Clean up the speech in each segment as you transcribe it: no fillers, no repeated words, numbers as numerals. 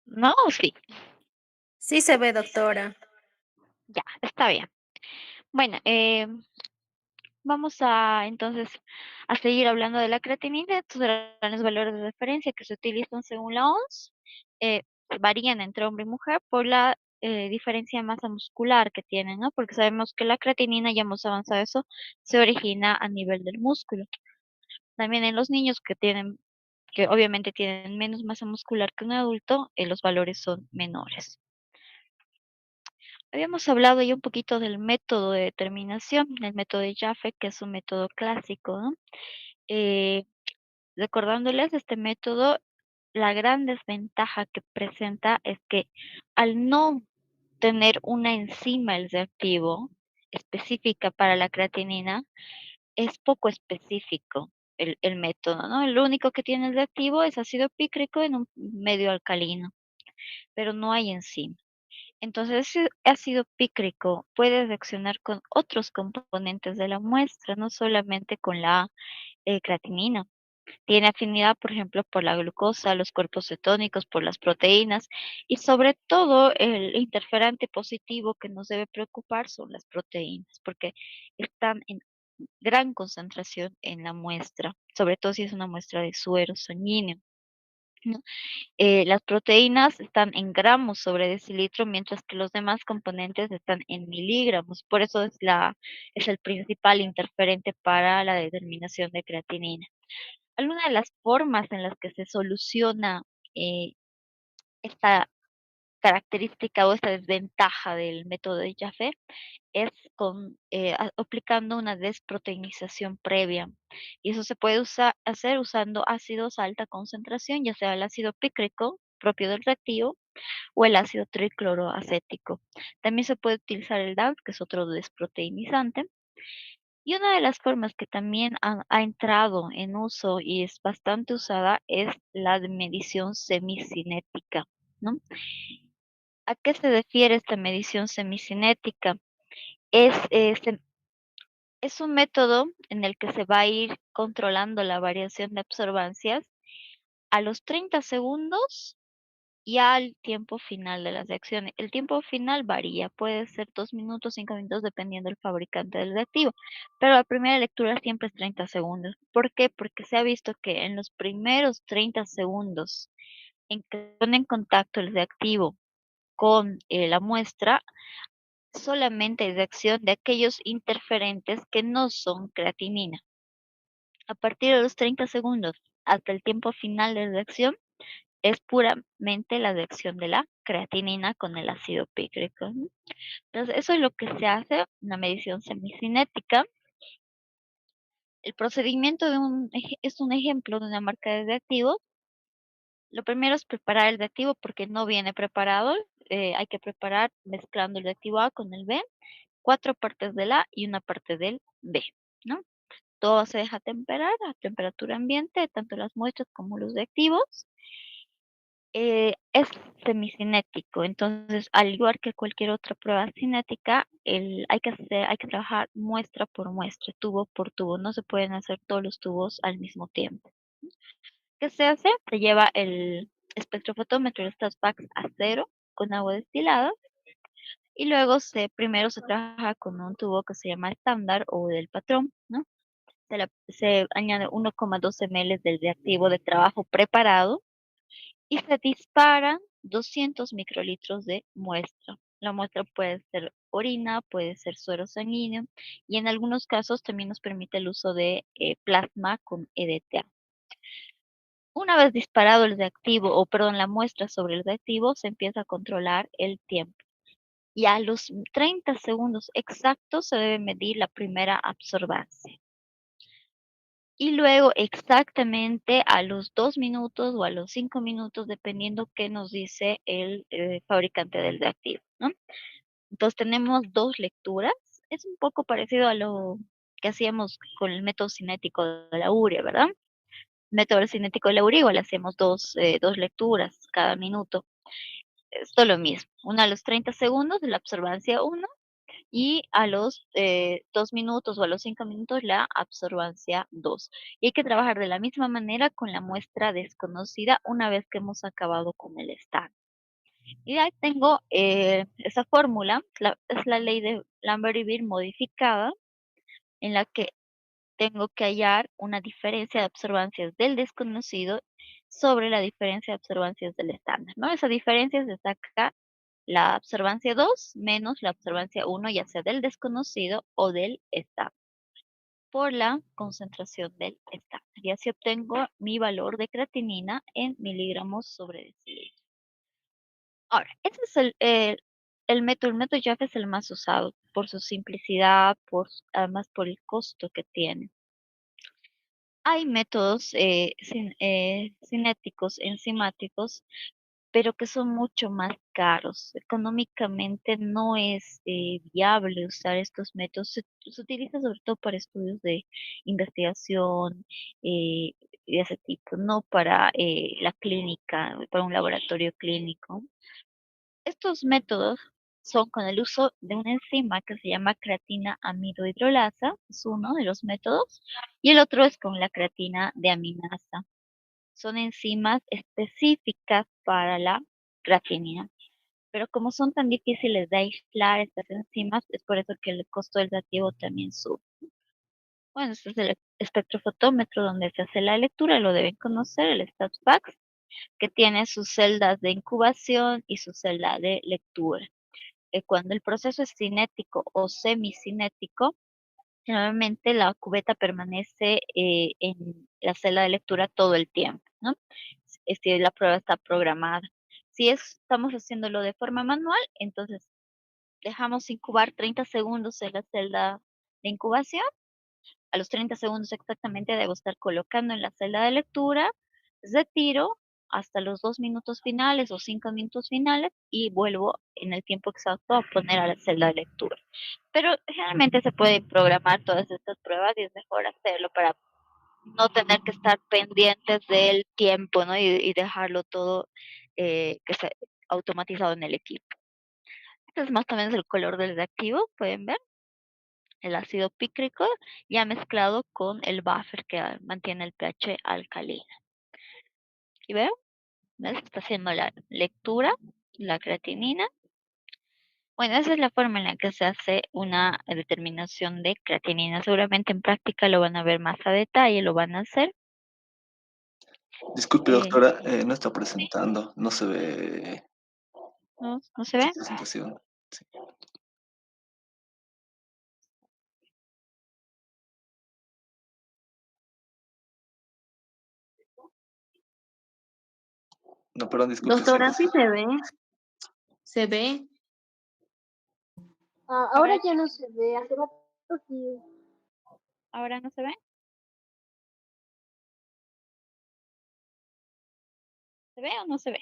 ¿No? Sí, Sí se ve, doctora. ya, está bien. Bueno, vamos a entonces a seguir hablando de la creatinina. Estos eran los valores de referencia que se utilizan según la OMS. Varían entre hombre y mujer por la diferencia de masa muscular que tienen, ¿no? Porque sabemos que la creatinina, ya hemos avanzado eso, se origina a nivel del músculo. También en los niños que obviamente tienen menos masa muscular que un adulto, los valores son menores. Habíamos hablado ya un poquito del método de determinación, el método de Jaffe, que es un método clásico, ¿no? Eh, Recordándoles este método, la gran desventaja que presenta es que al no tener una enzima el reactivo específica para la creatinina, es poco específico el método, ¿no? Lo único que tiene el reactivo es ácido pícrico en un medio alcalino, pero no hay enzima. Entonces, ese ácido pícrico puede reaccionar con otros componentes de la muestra, no solamente con la creatinina. Tiene afinidad, por ejemplo, por la glucosa, los cuerpos cetónicos, por las proteínas y sobre todo el interferente positivo que nos debe preocupar son las proteínas, porque están en gran concentración en la muestra, sobre todo si es una muestra de suero sanguíneo, ¿no? Las proteínas están en gramos sobre decilitro, mientras que los demás componentes están en miligramos. Por eso es el principal interferente para la determinación de creatinina. Alguna de las formas en las que se soluciona eh, esta característica o esta desventaja del método de Jaffe es aplicando una desproteinización previa. Y eso se puede hacer usando ácidos a alta concentración, ya sea el ácido pícrico propio del reactivo o el ácido tricloroacético. También se puede utilizar el DALT, que es otro desproteinizante. Y una de las formas que también ha entrado en uso y es bastante usada es la de medición semicinética, ¿no? ¿A qué se refiere esta medición semicinética? Es, eh, se- es un método en el que se va a ir controlando la variación de absorbancias a los 30 segundos y al tiempo final de las reacciones. El tiempo final varía, puede ser 2 minutos, 5 minutos, dependiendo del fabricante del reactivo, pero la primera lectura siempre es 30 segundos. ¿Por qué? Porque se ha visto que en los primeros 30 segundos en que pone en contacto el reactivo con la muestra, solamente hay reacción de aquellos interferentes que no son creatinina. A partir de los 30 segundos hasta el tiempo final de reacción, es puramente la reacción de la creatinina con el ácido pícrico, ¿no? Entonces, eso es lo que se hace, una medición semicinética. El procedimiento es un ejemplo de una marca de reactivos. Lo primero es preparar el reactivo porque no viene preparado. Hay que preparar mezclando el reactivo A con el B, 4 partes del A y una parte del B, ¿no? Todo se deja temperar a temperatura ambiente, tanto las muestras como los reactivos. Es semicinético, entonces, al igual que cualquier otra prueba cinética, hay que trabajar muestra por muestra, tubo por tubo, no se pueden hacer todos los tubos al mismo tiempo. ¿Qué se hace? Se lleva el espectrofotómetro, el StatPax a cero con agua destilada y luego primero se trabaja con un tubo que se llama estándar o del patrón, ¿no? Se añade 1,2 ml del reactivo de trabajo preparado y se disparan 200 microlitros de muestra. La muestra puede ser orina, puede ser suero sanguíneo y en algunos casos también nos permite el uso de plasma con EDTA. Una vez disparado el reactivo, o perdón, la muestra sobre el reactivo, se empieza a controlar el tiempo. Y a los 30 segundos exactos se debe medir la primera absorbancia. Y luego exactamente a los 2 minutos o a los 5 minutos, dependiendo qué nos dice el fabricante del reactivo, ¿no? Entonces tenemos 2 lecturas. Es un poco parecido a lo que hacíamos con el método cinético de la urea, ¿verdad? Método cinético de la urea igual hacemos 2 lecturas cada minuto. Es todo lo mismo. Una a los 30 segundos de la absorbancia uno y a los 2 minutos o a los 5 minutos la absorbancia 2. Y hay que trabajar de la misma manera con la muestra desconocida una vez que hemos acabado con el estándar. Y ahí tengo esa fórmula, es la ley de Lambert y Beer modificada, en la que tengo que hallar una diferencia de observancias del desconocido sobre la diferencia de observancias del estándar, ¿no? Esa diferencia se saca la observancia 2 menos la observancia 1, ya sea del desconocido o del estándar, por la concentración del estándar. Y así obtengo mi valor de creatinina en miligramos sobre decilitro. Ahora, ese es el método Jaffe es el más usado por su simplicidad, además por el costo que tiene. Hay métodos cinéticos, enzimáticos, pero que son mucho más caros. Económicamente no es viable usar estos métodos. Se utiliza sobre todo para estudios de investigación de ese tipo, no para la clínica, para un laboratorio clínico. Estos métodos son con el uso de una enzima que se llama creatina amidohidrolasa, es uno de los métodos, y el otro es con la creatina de aminasa. Son enzimas específicas para la creatinina, pero como son tan difíciles de aislar estas enzimas, es por eso que el costo del reactivo también sube. Bueno, este es el espectrofotómetro donde se hace la lectura, lo deben conocer, el StatFax, que tiene sus celdas de incubación y su celda de lectura. Cuando el proceso es cinético o semicinético, generalmente la cubeta permanece en la celda de lectura todo el tiempo, ¿no? Si la prueba está programada. Si estamos haciéndolo de forma manual, entonces dejamos incubar 30 segundos en la celda de incubación. A los 30 segundos exactamente debo estar colocando en la celda de lectura, retiro hasta los 2 minutos finales o 5 minutos finales y vuelvo en el tiempo exacto a poner a la celda de lectura. Pero generalmente se puede programar todas estas pruebas y es mejor hacerlo para no tener que estar pendientes del tiempo, ¿no? Y dejarlo todo que se automatizado en el equipo. Este es más o menos el color del reactivo, pueden ver, el ácido pícrico ya mezclado con el buffer que mantiene el pH alcalino. ¿Y veo? ¿Ves? Está haciendo la lectura, la creatinina. Bueno, esa es la forma en la que se hace una determinación de creatinina. Seguramente en práctica lo van a ver más a detalle, lo van a hacer. Disculpe, Eh, doctora, no está ¿Sí? presentando, no se ve ¿No se su ve? presentación. Sí. No, perdón, disculpe, sí. Doctora, sí se ve. Ahora Ahora, ya no se ve, hace rato sí. ahora no se ve. ¿Se ve o no se ve?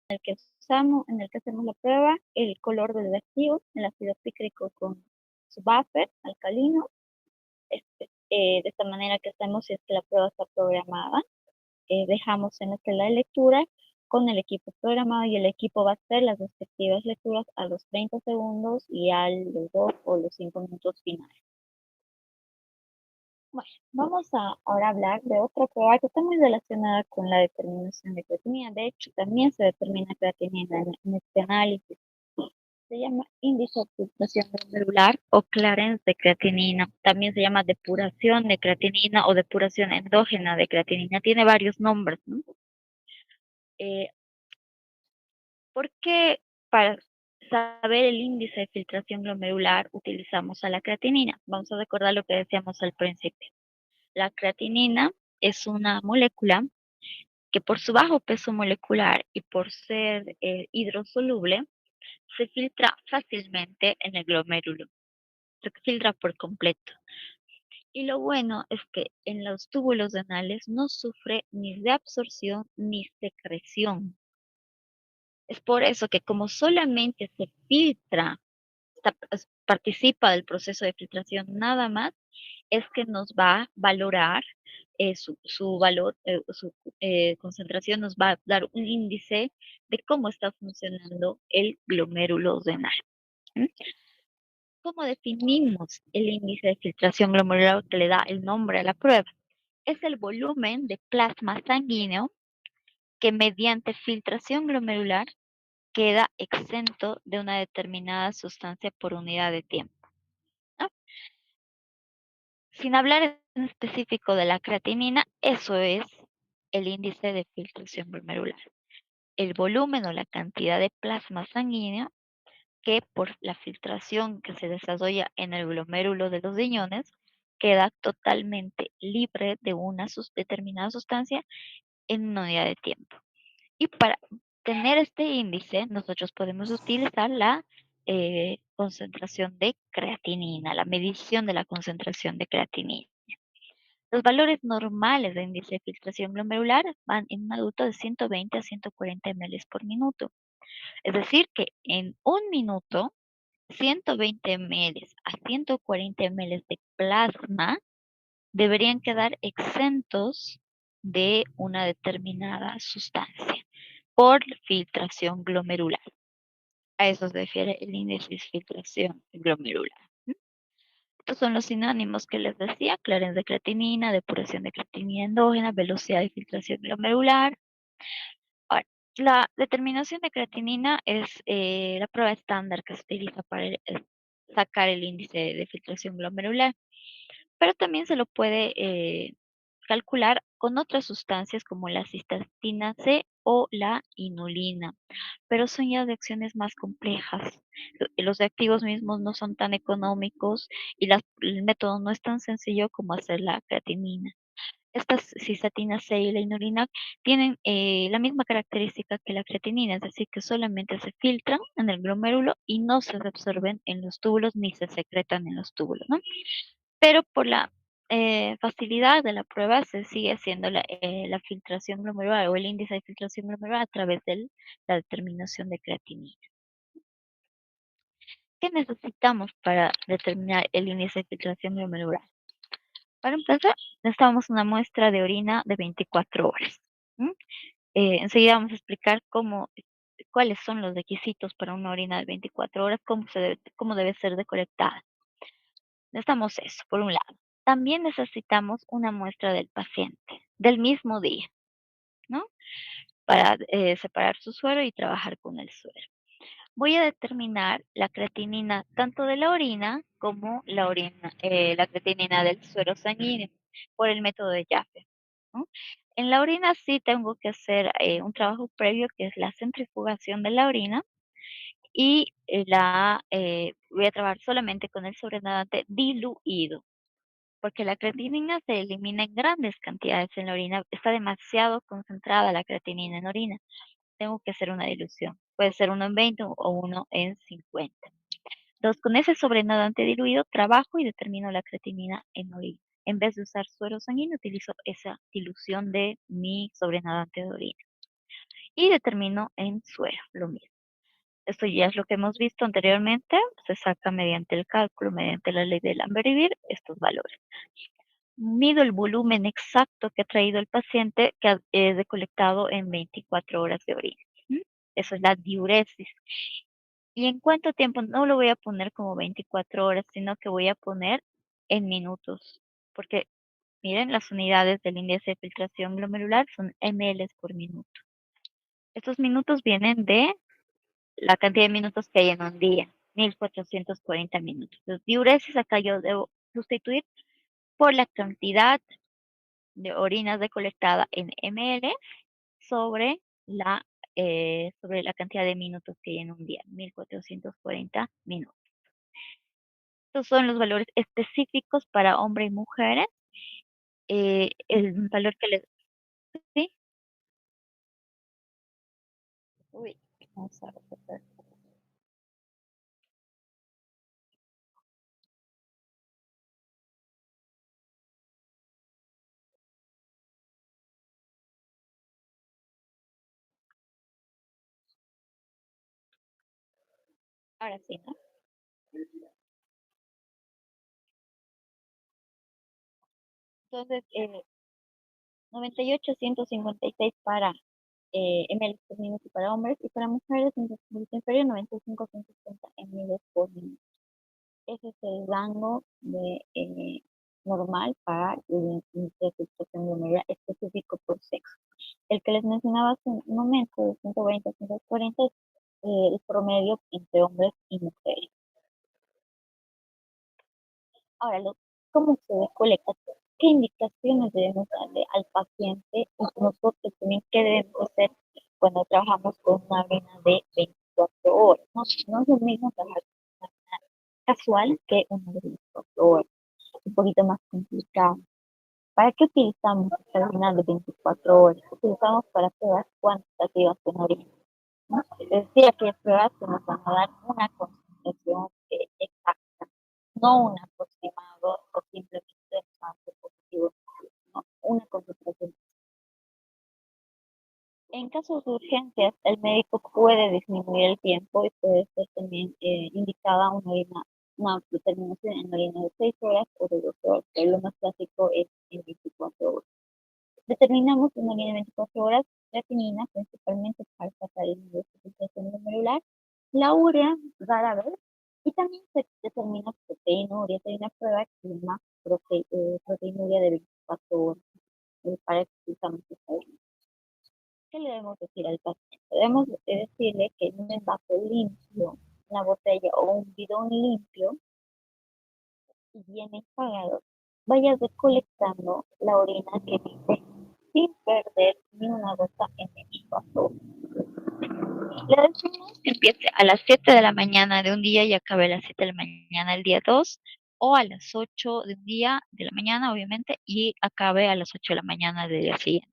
El que usamos, en el que hacemos la prueba, el color del reactivo, el ácido pícrico con su buffer alcalino. De esta manera que hacemos si es que la prueba está programada. Dejamos en la tela de lectura con el equipo programado y el equipo va a hacer las respectivas lecturas a los 30 segundos y a los 2 o los 5 minutos finales. Bueno, vamos a ahora hablar de otra prueba que está muy relacionada con la determinación de creatinina. De hecho, también se determina creatinina en este análisis. Se llama índice de filtración glomerular o clearance de creatinina. También se llama depuración de creatinina o depuración endógena de creatinina. Tiene varios nombres, ¿no? Eh, ¿Por qué para saber el índice de filtración glomerular utilizamos a la creatinina? Vamos a recordar lo que decíamos al principio. La creatinina es una molécula que por su bajo peso molecular y por ser hidrosoluble, se filtra fácilmente en el glomérulo, se filtra por completo. Y lo bueno es que en los túbulos renales no sufre ni de absorción ni secreción. Es por eso que como solamente se filtra, participa del proceso de filtración nada más, es que nos va a valorar su valor, su concentración nos va a dar un índice de cómo está funcionando el glomérulo renal. ¿Mm? ¿Cómo definimos el índice de filtración glomerular que le da el nombre a la prueba? Es el volumen de plasma sanguíneo que mediante filtración glomerular queda exento de una determinada sustancia por unidad de tiempo, ¿no? Sin hablar en específico de la creatinina, eso es el índice de filtración glomerular. El volumen o la cantidad de plasma sanguíneo que por la filtración que se desarrolla en el glomérulo de los riñones queda totalmente libre de una determinada sustancia en una unidad de tiempo. Y para tener este índice, nosotros podemos utilizar la concentración de creatinina, la medición de la concentración de creatinina. Los valores normales de índice de filtración glomerular van en un adulto de 120 a 140 ml por minuto. Es decir, que en un minuto, 120 ml a 140 ml de plasma deberían quedar exentos de una determinada sustancia por filtración glomerular. A eso se refiere el índice de filtración glomerular. Estos son los sinónimos que les decía: clearance de creatinina, depuración de creatinina endógena, velocidad de filtración glomerular. Ahora, la determinación de creatinina es la prueba estándar que se utiliza para sacar el índice de filtración glomerular, pero también se lo puede calcular con otras sustancias como la cistatina C o la inulina, pero son ya reacciones más complejas. Los reactivos mismos no son tan económicos y el método no es tan sencillo como hacer la creatinina. Estas cistatina C y la inulina tienen la misma característica que la creatinina, es decir, que solamente se filtran en el glomérulo y no se reabsorben en los túbulos ni se secretan en los túbulos, ¿no? Pero por la facilidad de la prueba se sigue haciendo la filtración glomerular o el índice de filtración glomerular a través de la determinación de creatinina. ¿Qué necesitamos para determinar el índice de filtración glomerular? Para empezar, necesitamos una muestra de orina de 24 horas. Enseguida vamos a explicar cuáles son los requisitos para una orina de 24 horas, cómo debe ser recolectada. Necesitamos eso, por un lado. También necesitamos una muestra del paciente, del mismo día, ¿no? Para separar su suero y trabajar con el suero. Voy a determinar la creatinina tanto de la orina como la creatinina del suero sanguíneo por el método de Jaffe, ¿no? En la orina sí tengo que hacer un trabajo previo que es la centrifugación de la orina y voy a trabajar solamente con el sobrenadante diluido, porque la creatinina se elimina en grandes cantidades en la orina, está demasiado concentrada la creatinina en orina. Tengo que hacer una dilución. Puede ser 1 en 20 o 1 en 50. Entonces, con ese sobrenadante diluido, trabajo y determino la creatinina en orina. En vez de usar suero sanguíneo, utilizo esa dilución de mi sobrenadante de orina. Y determino en suero, lo mismo. Esto ya es lo que hemos visto anteriormente. Se saca mediante el cálculo, mediante la ley de Lambert-Eaton, estos valores. Mido el volumen exacto que ha traído el paciente que es recolectado en 24 horas de orina. Eso es la diuresis. ¿Y en cuánto tiempo? No lo voy a poner como 24 horas, sino que voy a poner en minutos. Porque miren, las unidades del índice de filtración glomerular son ml por minuto. Estos minutos vienen de la cantidad de minutos que hay en un día, 1440 minutos. Los diuresis acá yo debo sustituir por la cantidad de orina recolectada en ml sobre la cantidad de minutos que hay en un día, 1440 minutos. Estos son los valores específicos para hombres y mujeres. El valor que les... ¿Sí? Uy, vamos a ver. Ahora sí, ¿no? Entonces, 98 a 156 para ml por minuto para hombres y para mujeres en resolución inferior 95 a 160 ml por minuto. Ese es el rango normal para el índice de filtración glomerular específico por sexo. El que les mencionaba hace un momento de 120 a 140 el promedio entre hombres y mujeres. Ahora, ¿cómo se recolecta? ¿Qué indicaciones debemos darle al paciente? Y nosotros también, ¿qué debemos hacer cuando trabajamos con una orina de 24 horas? No es lo mismo trabajar con una orina casual que una de 24 horas. Un poquito más complicado. ¿Para qué utilizamos esta orina de 24 horas? Utilizamos para pruebas cuantitativas de la orina, ¿no? Es decir, aquellas pruebas que nos van a dar una concentración exacta, no un aproximado o simplemente más positivo, no, una concentración. En casos de urgencias, el médico puede disminuir el tiempo y puede ser también indicada una determinación en orina de 6 horas o de 12 horas, pero lo más clásico es en 24 horas. Determinamos una orina de 24 horas, creatinina principalmente para tratar el nivel de filtración glomerular, la urea rara vez, y también se determina proteinuria. Hay una prueba que se llama proteinuria de 24 horas para explicar esta orina. ¿Qué le debemos decir al paciente? Debemos decirle que en un envase limpio, una botella o un bidón limpio y bien enjuagado, vaya recolectando la orina que dice sin perder ni una gota en el vaso. Le decimos que empiece a las 7 de la mañana de un día y acabe a las 7 de la mañana el día 2, o a las 8 de un día de la mañana, obviamente, y acabe a las 8 de la mañana del día siguiente.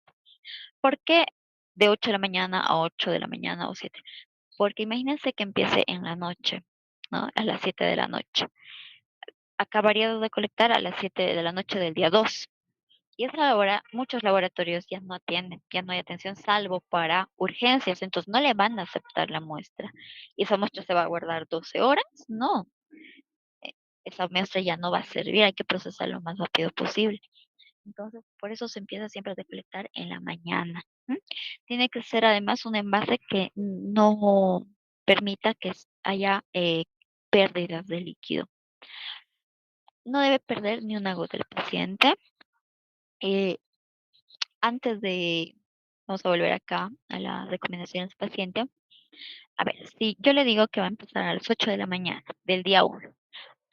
¿Por qué de 8 de la mañana a 8 de la mañana o 7? Porque imagínense que empiece en la noche, ¿no? A las 7 de la noche. Acabaría de recolectar a las 7 de la noche del día 2. Y a esa hora muchos laboratorios ya no atienden, ya no hay atención salvo para urgencias, entonces no le van a aceptar la muestra. ¿Y esa muestra se va a guardar 12 horas? No, eh, esa muestra ya no va a servir, hay que procesarlo lo más rápido posible. Entonces, por eso se empieza siempre a recolectar en la mañana. Tiene que ser además un envase que no permita que haya pérdidas de líquido. No debe perder ni una gota el paciente. Eh, Antes de, vamos a volver acá a las recomendaciones del paciente. A ver, si yo le digo que va a empezar a las 8 de la mañana del día 1,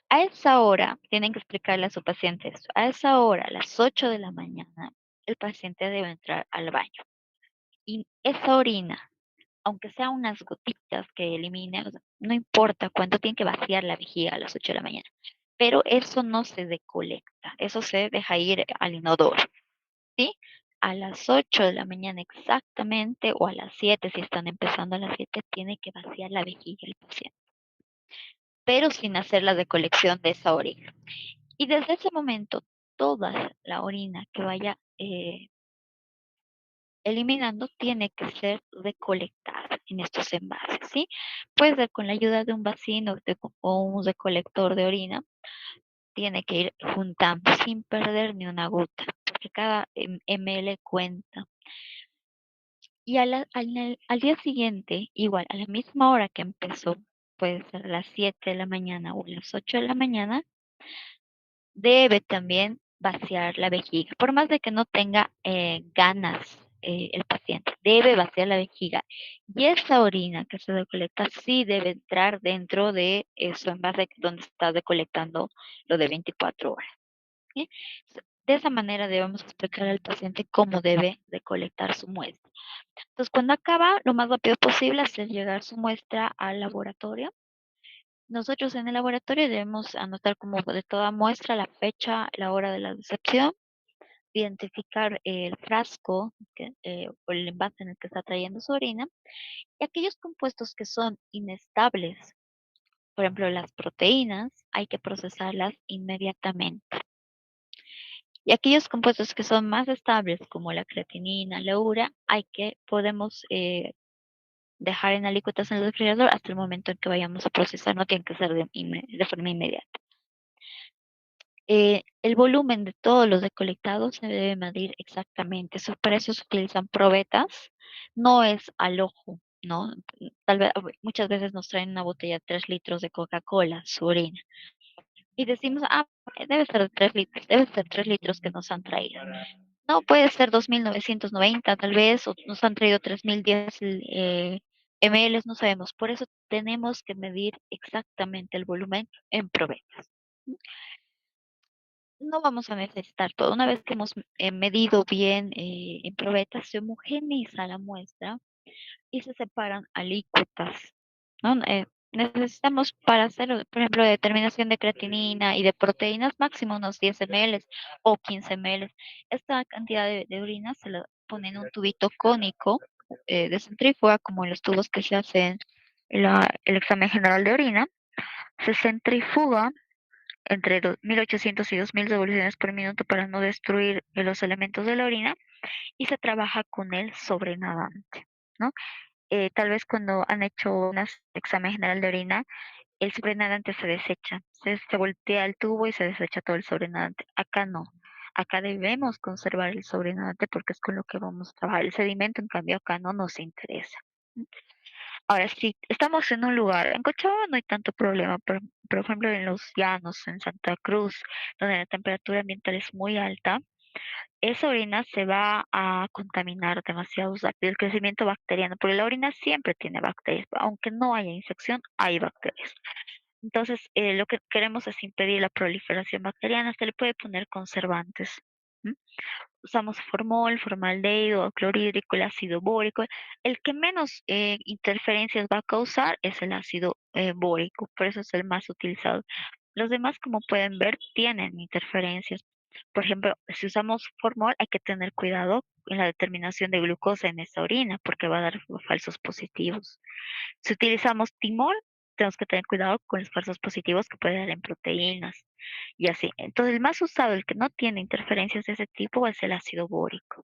a esa hora tienen que explicarle a su paciente esto. A esa hora, a las 8 de la mañana, el paciente debe entrar al baño. Y esa orina, aunque sea unas gotitas que elimine, o sea, no importa cuánto, tiene que vaciar la vejiga a las 8 de la mañana. Pero eso no se recolecta, eso se deja ir al inodoro. ¿Sí? A las 8 de la mañana exactamente, o a las 7 si están empezando a las 7, tiene que vaciar la vejiga el paciente, pero sin hacer la recolección de esa orina. Y desde ese momento, toda la orina que vaya eliminando tiene que ser recolectada en estos envases, ¿sí? Puede ser con la ayuda de un vacío o un recolector de orina, tiene que ir juntando sin perder ni una gota, porque cada ml cuenta. Y al día siguiente, igual, a la misma hora que empezó, puede ser a las 7 de la mañana o a las 8 de la mañana, debe también vaciar la vejiga. Por más de que no tenga ganas el paciente, debe vaciar la vejiga. Y esa orina que se recolecta sí debe entrar dentro de su envase donde está recolectando lo de 24 horas. ¿Sí? De esa manera debemos explicar al paciente cómo debe recolectar su muestra. Entonces, cuando acaba, lo más rápido posible, hacer llegar su muestra al laboratorio. Nosotros en el laboratorio debemos anotar como de toda muestra la fecha, la hora de la recepción, identificar el frasco o el envase en el que está trayendo su orina, y aquellos compuestos que son inestables, por ejemplo las proteínas, hay que procesarlas inmediatamente. Y aquellos compuestos que son más estables, como la creatinina, la urea, podemos dejar en alícuotas en el refrigerador hasta el momento en que vayamos a procesar, no tiene que ser de forma inmediata. El volumen de todos los recolectados se debe medir exactamente. Para eso se utilizan probetas, no es al ojo, ¿no? Tal vez muchas veces nos traen una botella de 3 litros de Coca-Cola, su orina, y decimos, debe ser de 3 litros, debe ser 3 litros que nos han traído. No, puede ser 2.990 tal vez, o nos han traído 3.010 ml no sabemos, por eso tenemos que medir exactamente el volumen en probetas. No vamos a necesitar todo. Una vez que hemos medido bien en probetas, se homogeneiza la muestra y se separan alícuotas, ¿no? Necesitamos para hacer, por ejemplo, determinación de creatinina y de proteínas, máximo unos 10 ml o 15 ml. Esta cantidad de orina se la pone en un tubito cónico de centrífuga, como en los tubos que se hacen el examen general de orina. Se centrifuga entre 1800 y 2000 revoluciones por minuto para no destruir los elementos de la orina y se trabaja con el sobrenadante, ¿no? Tal vez cuando han hecho un examen general de orina, el sobrenadante se desecha, se voltea el tubo y se desecha todo el sobrenadante. Acá no. Acá debemos conservar el sobrenadante porque es con lo que vamos a trabajar. El sedimento, en cambio, acá no nos interesa. Ahora, si estamos en un lugar, en Cochabamba no hay tanto problema, por ejemplo, en los llanos, en Santa Cruz, donde la temperatura ambiental es muy alta, esa orina se va a contaminar demasiado rápido el crecimiento bacteriano, porque la orina siempre tiene bacterias, aunque no haya infección, hay bacterias. Entonces, lo que queremos es impedir la proliferación bacteriana, se le puede poner conservantes. ¿M? Usamos formol, formaldehído, clorhídrico, el ácido bórico. El que menos interferencias va a causar es el ácido bórico, por eso es el más utilizado. Los demás, como pueden ver, tienen interferencias. Por ejemplo, si usamos formol, hay que tener cuidado en la determinación de glucosa en esa orina, porque va a dar falsos positivos. Si utilizamos timol, tenemos que tener cuidado con los falsos positivos que puede dar en proteínas y así. Entonces, el más usado, el que no tiene interferencias de ese tipo, es el ácido bórico.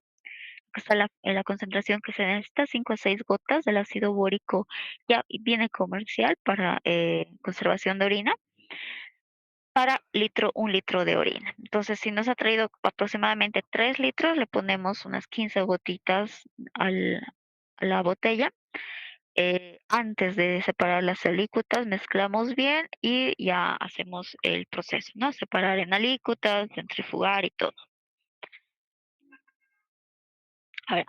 Está en la concentración que se necesita, 5 a 6 gotas del ácido bórico ya viene comercial para conservación de orina para un litro de orina. Entonces, si nos ha traído aproximadamente 3 litros, le ponemos unas 15 gotitas a la botella. Antes de separar las alícuotas, mezclamos bien y ya hacemos el proceso, ¿no? Separar en alícuotas, centrifugar y todo. A ver,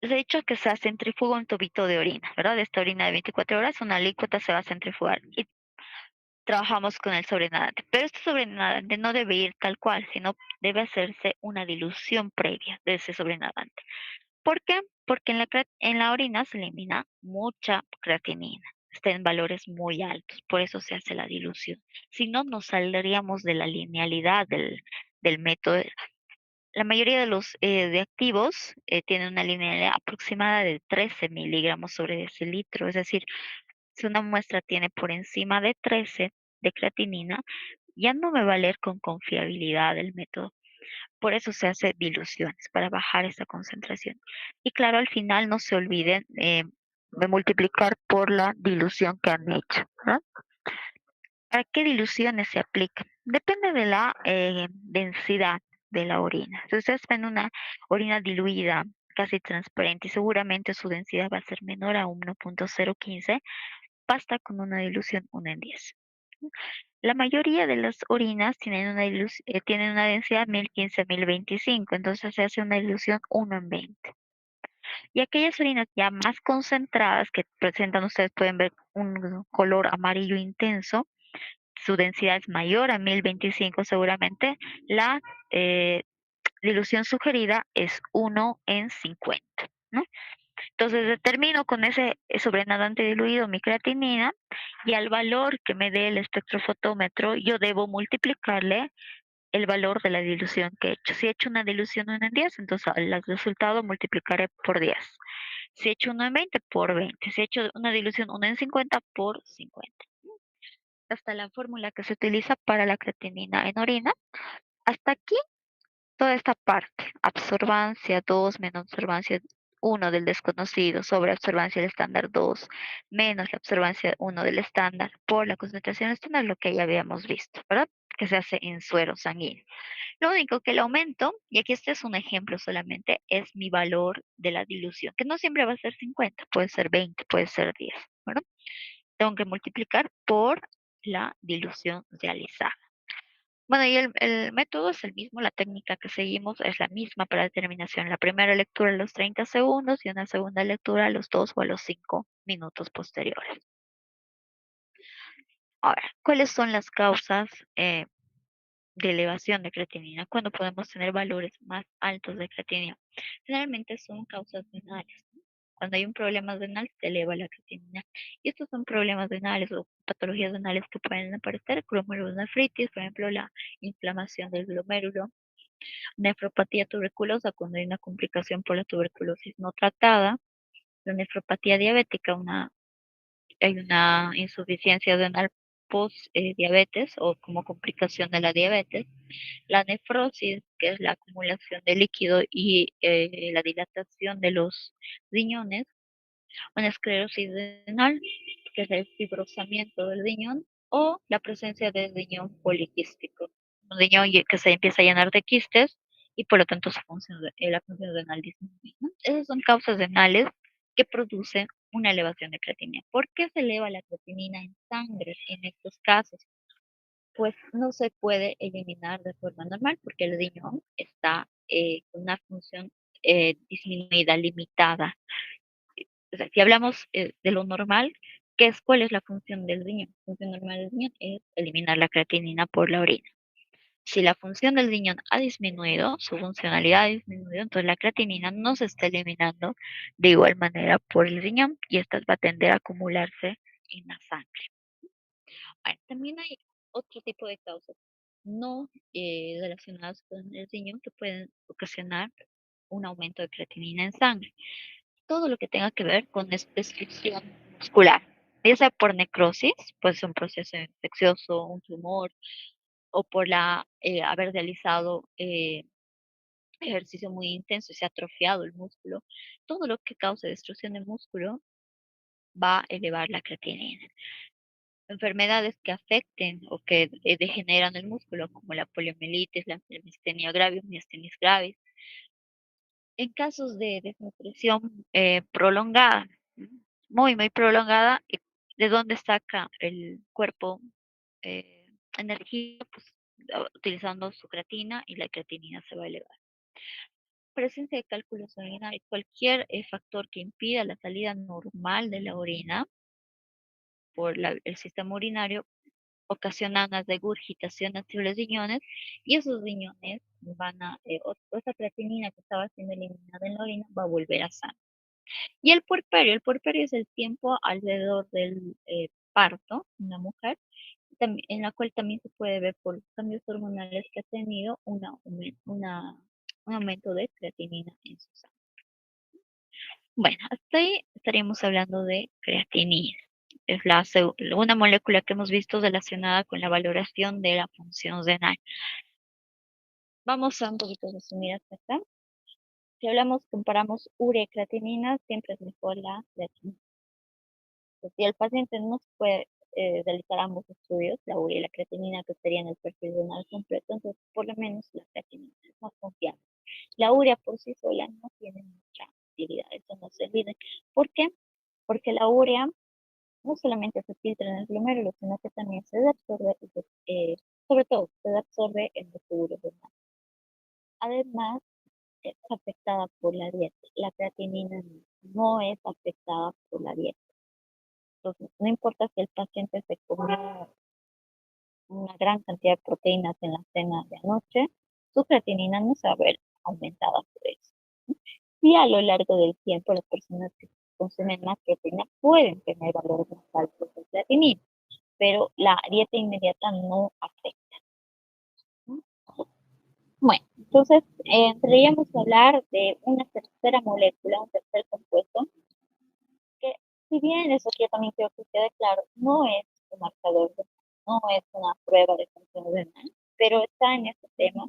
les he dicho que se centrifuga un tubito de orina, ¿verdad? Esta orina de 24 horas, una alícuota se va a centrifugar y trabajamos con el sobrenadante. Pero este sobrenadante no debe ir tal cual, sino debe hacerse una dilución previa de ese sobrenadante. ¿Por qué? Porque en la orina se elimina mucha creatinina. Está en valores muy altos, por eso se hace la dilución. Si no, nos saldríamos de la linealidad del método. La mayoría de los de activos tienen una linealidad aproximada de 13 miligramos sobre decilitro. Es decir, si una muestra tiene por encima de 13 de creatinina, ya no me va a leer con confiabilidad el método. Por eso se hace diluciones, para bajar esa concentración. Y claro, al final no se olviden de multiplicar por la dilución que han hecho, ¿verdad? ¿Para qué diluciones se aplican? Depende de la densidad de la orina. Si ustedes ven una orina diluida, casi transparente, y seguramente su densidad va a ser menor a 1.015, basta con una dilución 1 en 10. La mayoría de las orinas tienen una densidad 1015, 1025, entonces se hace una dilución 1 en 20. Y aquellas orinas ya más concentradas que presentan, ustedes pueden ver un color amarillo intenso, su densidad es mayor a 1025 seguramente, la eh, dilución sugerida es 1 en 50, ¿no? Entonces determino con ese sobrenadante diluido mi creatinina y al valor que me dé el espectrofotómetro yo debo multiplicarle el valor de la dilución que he hecho. Si he hecho una dilución 1 en 10, entonces al resultado multiplicaré por 10. Si he hecho 1 en 20, por 20. Si he hecho una dilución 1 en 50, por 50. Hasta la fórmula que se utiliza para la creatinina en orina. Hasta aquí toda esta parte, absorbancia 2 menos absorbancia 1 del desconocido sobre absorbancia del estándar 2 menos la absorbancia 1 del estándar por la concentración estándar, lo que ya habíamos visto, ¿verdad? Que se hace en suero sanguíneo. Lo único que el aumento, y aquí este es un ejemplo solamente, es mi valor de la dilución, que no siempre va a ser 50, puede ser 20, puede ser 10, ¿verdad? Tengo que multiplicar por la dilución realizada. Bueno, y el método es el mismo, la técnica que seguimos es la misma para determinación. La primera lectura a los 30 segundos y una segunda lectura a los 2 o a los 5 minutos posteriores. Ahora, ¿cuáles son las causas de elevación de creatinina? Cuando podemos tener valores más altos de creatinina. Generalmente son causas renales. Cuando hay un problema renal, se eleva la creatinina. Y estos son problemas renales o patologías renales que pueden aparecer, glomerulonefritis, por ejemplo, la inflamación del glomérulo, nefropatía tuberculosa, cuando hay una complicación por la tuberculosis no tratada, la nefropatía diabética, hay una insuficiencia renal post diabetes o como complicación de la diabetes, la nefrosis, que es la acumulación de líquido y la dilatación de los riñones, una esclerosis renal, que es el fibrosamiento del riñón, o la presencia de riñón poliquístico, un riñón que se empieza a llenar de quistes y por lo tanto la función renal disminuye, ¿no? Esas son causas renales que producen una elevación de creatinina. ¿Por qué se eleva la creatinina en sangre en estos casos? Pues no se puede eliminar de forma normal porque el riñón está con una función disminuida, limitada. O sea, si hablamos de lo normal, ¿cuál es la función del riñón? La función normal del riñón es eliminar la creatinina por la orina. Si la función del riñón ha disminuido, su funcionalidad ha disminuido, entonces la creatinina no se está eliminando de igual manera por el riñón y esta va a tender a acumularse en la sangre. Bueno, también hay otro tipo de causas no relacionadas con el riñón que pueden ocasionar un aumento de creatinina en sangre. Todo lo que tenga que ver con descripción muscular, ya sea por necrosis, puede ser un proceso infeccioso, un tumor, o por haber realizado ejercicio muy intenso y se ha atrofiado el músculo, todo lo que cause destrucción del músculo va a elevar la creatinina. Enfermedades que afecten o que degeneran el músculo, como la poliomielitis, la miastenia gravis, miastenia gravis, en casos de desnutrición prolongada, muy prolongada, ¿de dónde saca el cuerpo energía? Pues utilizando su creatina y la creatinina se va a elevar. Presencia de cálculos urinarios, cualquier factor que impida la salida normal de la orina por el sistema urinario ocasiona una regurgitación hacia los riñones y esos riñones van a, esa creatinina que estaba siendo eliminada en la orina va a volver a sangre. Y el puerperio es el tiempo alrededor del parto de una mujer, en la cual también se puede ver por los cambios hormonales que ha tenido un aumento de creatinina en su sangre. Bueno, hasta ahí estaríamos hablando de creatinina. Es una molécula que hemos visto relacionada con la valoración de la función renal. Vamos a un poquito resumir hasta acá. Si comparamos urea y creatinina, siempre es mejor la creatinina. Si el paciente no se puede realizar ambos estudios, la urea y la creatinina, que serían el perfil renal completo, entonces por lo menos la creatinina es más confiable. La urea por sí sola no tiene mucha utilidad, eso no se olvide. ¿Por qué? Porque la urea no solamente se filtra en el glomérulo, sino que también se absorbe, sobre todo, se absorbe en los túbulos renales. Además, es afectada por la dieta. La creatinina no es afectada por la dieta. Entonces, no importa si el paciente se comió una gran cantidad de proteínas en la cena de anoche, su creatinina no se va a ver aumentada por eso. Y a lo largo del tiempo, las personas que consumen más proteína pueden tener valores más altos de creatinina, pero la dieta inmediata no afecta. Bueno, entonces entraríamos a hablar de una tercera molécula, un tercer compuesto, que si bien eso que yo también quiero que quede claro, no es un marcador, no es una prueba de función renal, pero está en este tema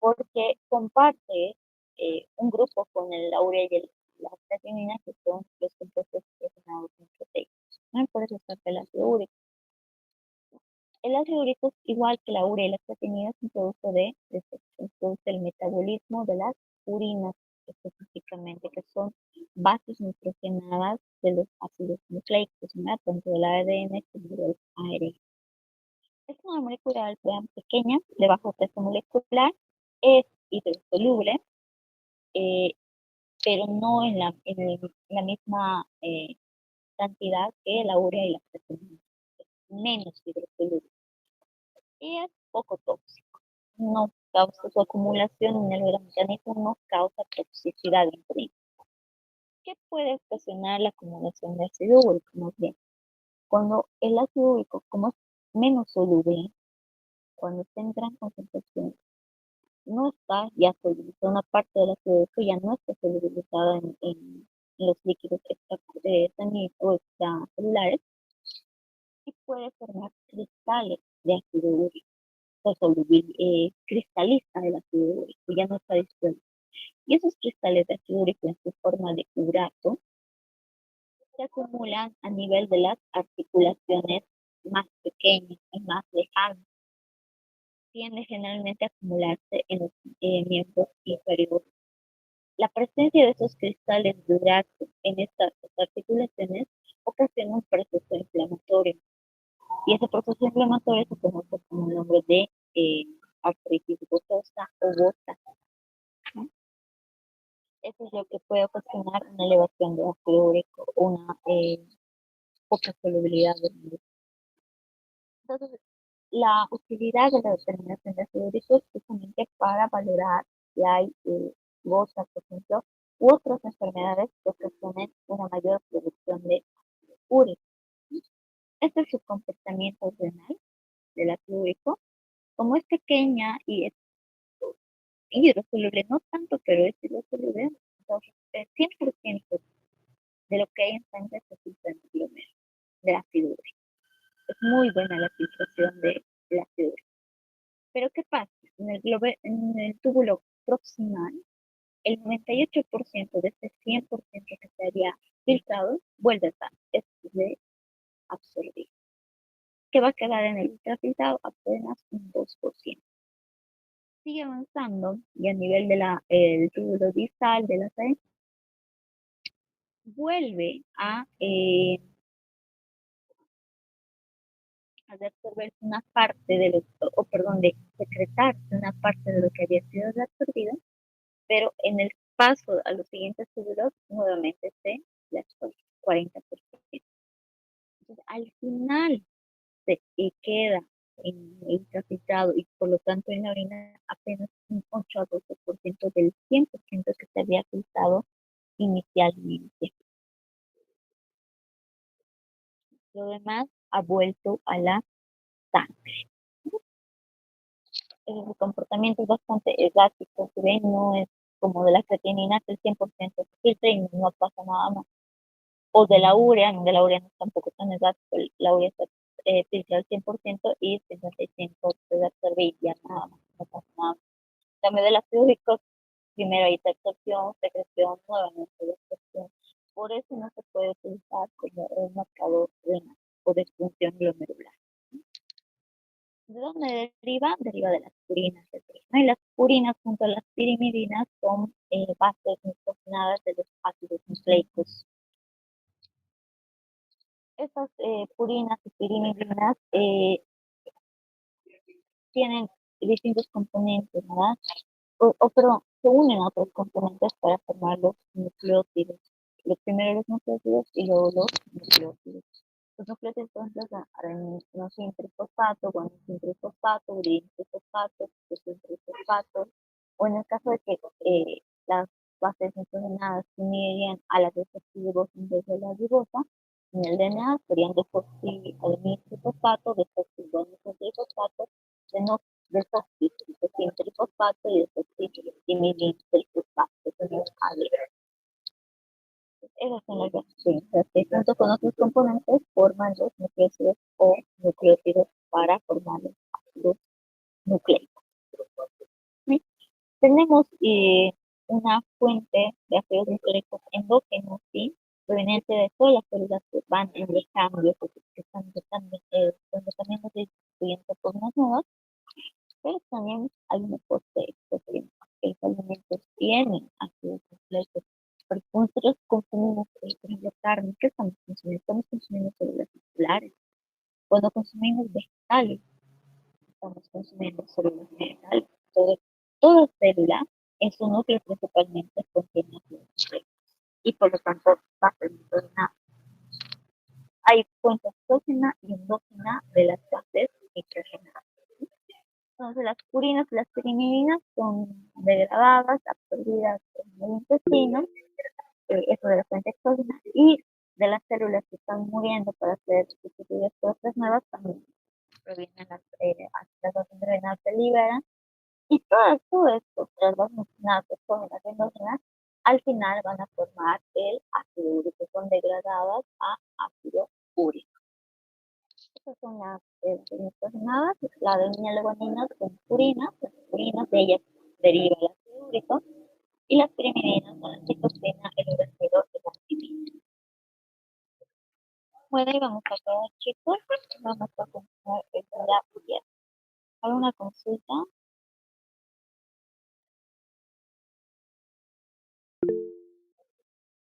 porque comparte un grupo con el laurel y la creatinina, que son los compuestos relacionados con proteínas, ¿no? Por eso está el ácido úrico. El ácido úrico, igual que la urea y la creatinina, es un producto de desecho, produce el metabolismo de las urinas específicamente, que son bases nitrogenadas de los ácidos nucleicos, ¿no? Tanto del ADN como del ARN. Es una molécula de altura pequeña, de bajo peso molecular, es hidrosoluble, eh, pero no en la misma cantidad que la urea y la proteína, menos hidrosoluble. Y es poco tóxico. No causa su acumulación en el organismo, no causa toxicidad intrínseca. ¿Qué puede ocasionar la acumulación de ácido úrico? Más bien, cuando el ácido úrico, como es menos soluble, cuando está en gran concentración, no está ya solubilizada, una parte del ácido úrico ya no está solubilizada en los líquidos o extracelulares y puede formar cristales de ácido úrico, cristaliza el ácido úrico, ya no está disuelto. Y esos cristales de ácido úrico en su forma de urato se acumulan a nivel de las articulaciones más pequeñas y más lejanas. Tiende generalmente a acumularse en los miembros inferiores. La presencia de esos cristales de urato en estas articulaciones ocasiona un proceso inflamatorio. Y ese proceso inflamatorio se conoce con el nombre de artritis gotosa o gota, ¿no? Eso es lo que puede ocasionar una elevación de ácido úrico o una poca solubilidad del mismo. Entonces, la utilidad de la determinación de ácido úrico es justamente para valorar si hay gotas, por ejemplo, u otras enfermedades que ocasionen una mayor producción de úrico. Este es su comportamiento renal del ácido úrico. Como es pequeña y es hidrosoluble, no tanto, pero es hidrosoluble, entonces 100% de lo que hay en sangre se filtra en el glomérulo del ácido úrico. Es muy buena la filtración del ácido úrico. Pero ¿qué pasa? En el túbulo proximal, el 98% de este 100% que se había filtrado vuelve a estar, es de absorbido. Que va a quedar en el ultrafiltrado apenas un 2%. Sigue avanzando y a nivel del túbulo distal de la sangre vuelve a absorberse una parte de de secretarse una parte de lo que había sido absorbido, pero en el paso a los siguientes túbulos nuevamente se le absorbe 40%. Entonces, al final queda en el ultrafiltrado y por lo tanto en la orina apenas un 8 a 12% del 100% que se había filtrado inicialmente. Lo demás ha vuelto a la sangre. El comportamiento es bastante errático, se ve, no es como de la creatinina que el 100% se filtra y no pasa nada más. O de la urea no es tampoco tan errático, la urea se filtra al 100% y 55% se absorbe y ya nada más, no pasa nada más. En cambio del ácido úrico, primero hay absorción, secreción, nuevamente absorción. Por eso no se puede utilizar como un marcador renal o de función glomerular. ¿De dónde deriva? Deriva de las purinas del trigo. Y las purinas junto a las pirimidinas son bases nitrogenadas de los ácidos nucleicos. Estas purinas y pirimidinas tienen distintos componentes, ¿verdad? Pero se unen a otros componentes para formar los nucleótidos. Los primeros los nucleótidos y luego los nucleótidos. Los nucleótidos son los adenosín trifosfato, guanosín trifosfato, uridín trifosfato, citosín trifosfato, o en el caso de que las bases nitrogenadas se unirían a las respectivos de la ribosa, en el DNA serían desoxiadenil trifosfato, desoxiadenil trifosfato, desoxitosín trifosfato y desoxitimidim trifosfato. Esas son las reacciones que junto con otros componentes forman los nucleócidos o nucleótidos para formar los ácidos nucleicos. ¿Sí? Tenemos una fuente de ácidos nucleicos endógenos, ¿sí? Proveniente de todas las células que van en recambio, que están cambiando de distribuyendo por unas nuevas, pero también hay un contexto que los alimentos tienen ácidos nucleicos. Porque nosotros consumimos, por ejemplo, carne, ¿qué estamos consumiendo? Estamos consumiendo células musculares. Cuando consumimos vegetales, estamos consumiendo células minerales. Toda célula en su núcleo principalmente contiene ATP y por lo tanto va a ser nitrogenada. Hay fuente exógena y endógena de las bases nitrogenadas. Entonces las purinas y las pirimidinas son degradadas, absorbidas en el intestino, eso de la fuente exógena, y de las células que están muriendo para ser sustituidas por otras nuevas también provienen las bases nitrogenadas se liberan, y todo esto, las bases nitrogenadas, exógenas y endógenas, al final van a formar el ácido úrico, son degradadas a ácido úrico. Estas son las nitrogenadas, la de mineraloguaninas son purinas, las purinas de ellas deriva el ácido úrico, y las pirimidinas son la citosina, el uracilo y la timina. Bueno, y vamos a acabar, chicos, vamos a continuar el día 10. ¿Alguna consulta?